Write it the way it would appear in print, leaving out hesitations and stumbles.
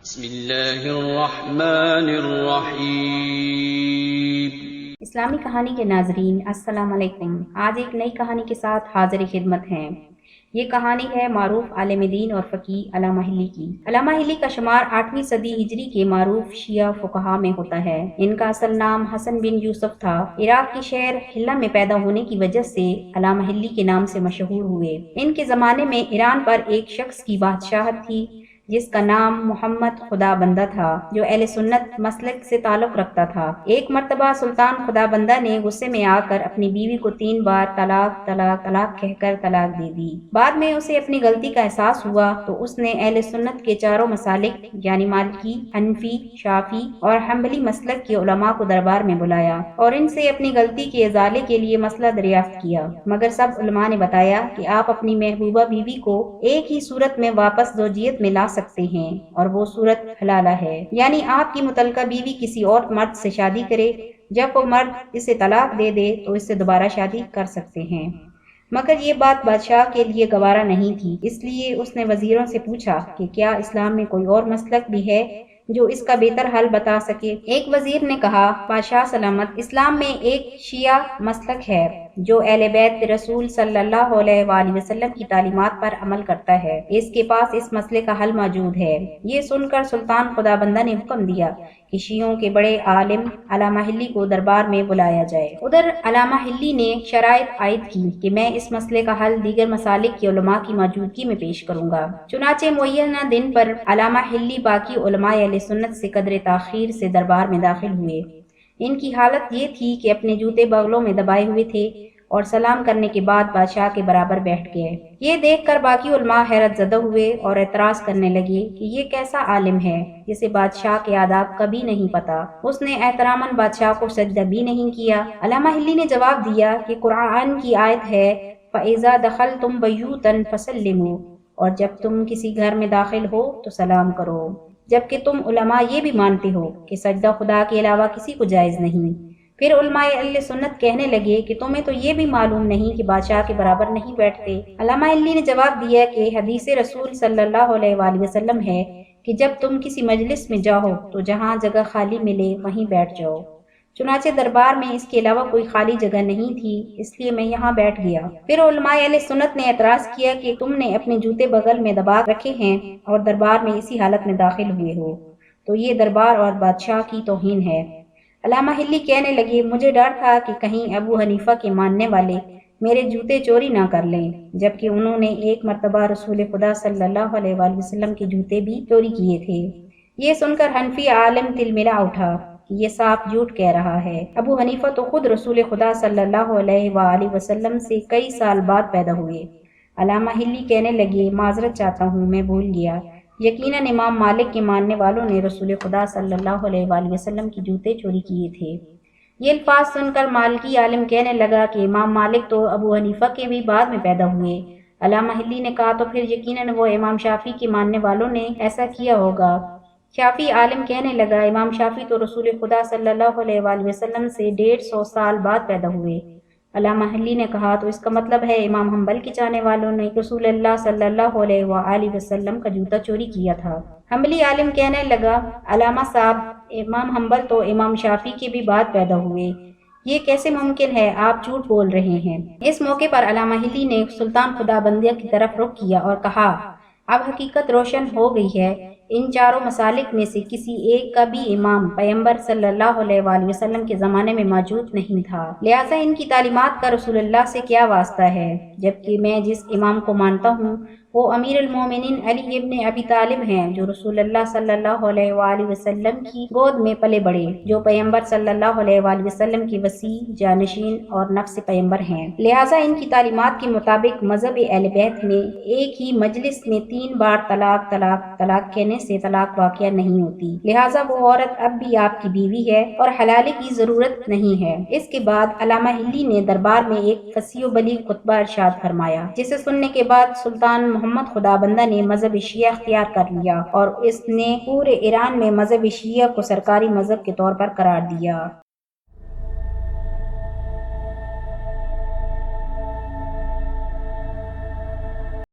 بسم اللہ الرحمن الرحیم۔ اسلامی کہانی کے ناظرین السلام علیکم۔ آج ایک نئی کہانی کے ساتھ حاضر خدمت ہیں۔ یہ کہانی ہے معروف عالم دین اور فقیہ علامہ حلی کی۔ علامہ حلی کا شمار 8ویں صدی ہجری کے معروف شیعہ فقہا میں ہوتا ہے۔ ان کا اصل نام حسن بن یوسف تھا۔ عراق کے شہر حلہ میں پیدا ہونے کی وجہ سے علامہ حلی کے نام سے مشہور ہوئے۔ ان کے زمانے میں ایران پر ایک شخص کی بادشاہت تھی جس کا نام محمد خدا بندہ تھا، جو اہل سنت مسلک سے تعلق رکھتا تھا۔ ایک مرتبہ سلطان خدا بندہ نے غصے میں آ کر اپنی بیوی کو 3 بار طلاق طلاق طلاق کہہ کر طلاق دے دی۔ بعد میں اسے اپنی غلطی کا احساس ہوا تو اس نے اہل سنت کے چاروں مسالک یعنی مالکی، حنفی، شافعی اور حنبلی مسلک کے علماء کو دربار میں بلایا اور ان سے اپنی غلطی کے ازالے کے لیے مسئلہ دریافت کیا، مگر سب علماء نے بتایا کہ آپ اپنی محبوبہ بیوی کو ایک ہی صورت میں واپس زوجیت میں لا سکتے ہیں اور وہ صورت حلالہ ہے، یعنی آپ کی متعلقہ بیوی کسی اور مرد سے شادی کرے، جب وہ مرد اسے طلاق دے دے تو اس سے دوبارہ شادی کر سکتے ہیں۔ مگر یہ بات بادشاہ کے لیے گوارا نہیں تھی، اس لیے اس نے وزیروں سے پوچھا کہ کیا اسلام میں کوئی اور مسلک بھی ہے جو اس کا بہتر حل بتا سکے۔ ایک وزیر نے کہا، بادشاہ سلامت، اسلام میں ایک شیعہ مسلک ہے جو اہل بیت رسول صلی اللہ علیہ وآلہ وسلم کی تعلیمات پر عمل کرتا ہے، اس کے پاس اس مسئلے کا حل موجود ہے۔ یہ سن کر سلطان خدا بندہ نے حکم دیا کہ شیعوں کے بڑے عالم علامہ حلی کو دربار میں بلایا جائے۔ ادھر علامہ حلی نے شرائط عائد کی کہ میں اس مسئلے کا حل دیگر مسالک کے علماء کی موجودگی میں پیش کروں گا۔ چنانچہ معینہ دن پر علامہ حلی باقی علماء اہل سنت سے قدر تاخیر سے دربار میں داخل ہوئے۔ ان کی حالت یہ تھی کہ اپنے جوتے بغلوں میں دبائے ہوئے تھے اور سلام کرنے کے بعد بادشاہ کے برابر بیٹھ گئے۔ یہ دیکھ کر باقی علماء حیرت زدہ ہوئے اور اعتراض کرنے لگے کہ یہ کیسا عالم ہے جسے بادشاہ کے آداب کبھی نہیں پتا۔ اس نے احتراماً بادشاہ کو سجدہ بھی نہیں کیا۔ علامہ حلی نے جواب دیا کہ قرآن کی آیت ہے فَإِذَا دَخَلْتُمْ بَيُوتًا فَسَلِّمُوا، اور جب تم کسی گھر میں داخل ہو تو سلام کرو، جبکہ تم علماء یہ بھی مانتے ہو کہ سجدہ خدا کے علاوہ کسی کو جائز نہیں۔ پھر علماء اہل سنت کہنے لگے کہ تمہیں تو یہ بھی معلوم نہیں کہ بادشاہ کے برابر نہیں بیٹھتے۔ علامہ حلی نے جواب دیا کہ حدیث رسول صلی اللہ علیہ وآلہ وسلم ہے کہ جب تم کسی مجلس میں جاؤ تو جہاں جگہ خالی ملے وہیں بیٹھ جاؤ۔ چنانچہ دربار میں اس کے علاوہ کوئی خالی جگہ نہیں تھی، اس لیے میں یہاں بیٹھ گیا۔ پھر علماء اہل سنت نے اعتراض کیا کہ تم نے اپنے جوتے بغل میں دبا رکھے ہیں اور دربار میں اسی حالت میں داخل ہوئے ہو، تو یہ دربار اور بادشاہ کی توہین ہے۔ علامہ حلی کہنے لگے، مجھے ڈر تھا کہ کہیں ابو حنیفہ کے ماننے والے میرے جوتے چوری نہ کر لیں، جبکہ انہوں نے ایک مرتبہ رسول خدا صلی اللہ علیہ وآلہ وسلم کے جوتے بھی چوری کیے تھے۔ یہ سن کر حنفی عالم تلملا اٹھا کہ یہ صاف جھوٹ کہہ رہا ہے۔ ابو حنیفہ تو خود رسول خدا صلی اللہ علیہ وآلہ وسلم سے کئی سال بعد پیدا ہوئے۔ علامہ حلی کہنے لگے، معذرت چاہتا ہوں، میں بھول گیا، یقیناً امام مالک کے ماننے والوں نے رسول خدا صلی اللہ علیہ وآلہ وسلم کی جوتے چوری کیے تھے۔ یہ الفاظ سن کر مالکی عالم کہنے لگا کہ امام مالک تو ابو حنیفہ کے بھی بعد میں پیدا ہوئے۔ علامہ حلی نے کہا، تو پھر یقیناً وہ امام شافعی کے ماننے والوں نے ایسا کیا ہوگا۔ شافعی عالم کہنے لگا، امام شافعی تو رسول خدا صلی اللہ علیہ وآلہ وسلم سے 150 سال بعد پیدا ہوئے۔ علامہ حلی نے کہا، تو اس کا مطلب ہے امام حنبل کے چاہنے والوں نے رسول اللہ صلی اللہ علیہ وآلہ وسلم کا جوتا چوری کیا تھا۔ حنبلی عالم کہنے لگا، علامہ صاحب، امام حنبل تو امام شافعی کے بھی بعد پیدا ہوئے، یہ کیسے ممکن ہے؟ آپ جھوٹ بول رہے ہیں۔ اس موقع پر علامہ حلی نے سلطان خدا بندہ کی طرف رخ کیا اور کہا، اب حقیقت روشن ہو گئی ہے، ان چاروں مسالک میں سے کسی ایک کا بھی امام پیغمبر صلی اللہ علیہ وآلہ وسلم کے زمانے میں موجود نہیں تھا، لہٰذا ان کی تعلیمات کا رسول اللہ سے کیا واسطہ ہے؟ جبکہ میں جس امام کو مانتا ہوں وہ امیر المومنین علی ابن ابی طالب ہیں، جو رسول اللہ صلی اللہ علیہ وآلہ وسلم کی گود میں پلے بڑھے، جو پیغمبر صلی اللہ علیہ وآلہ وسلم کی وسیع جانشین اور نفس پیغمبر ہیں۔ لہٰذا ان کی تعلیمات کے مطابق مذہب اہل بیت میں ایک ہی مجلس میں 3 بار طلاق طلاق طلاق کہنے سے طلاق واقع نہیں ہوتی، لہٰذا وہ عورت اب بھی آپ کی بیوی ہے اور حلالے کی ضرورت نہیں ہے۔ اس کے بعد علامہ حلی نے دربار میں ایک فصیح و بلیغ خطبہ ارشاد فرمایا، جسے سننے کے بعد سلطان محمد خدا بندہ نے مذہب شیعہ اختیار کر لیا اور اس نے پورے ایران میں مذہب شیعہ کو سرکاری مذہب کے طور پر قرار دیا۔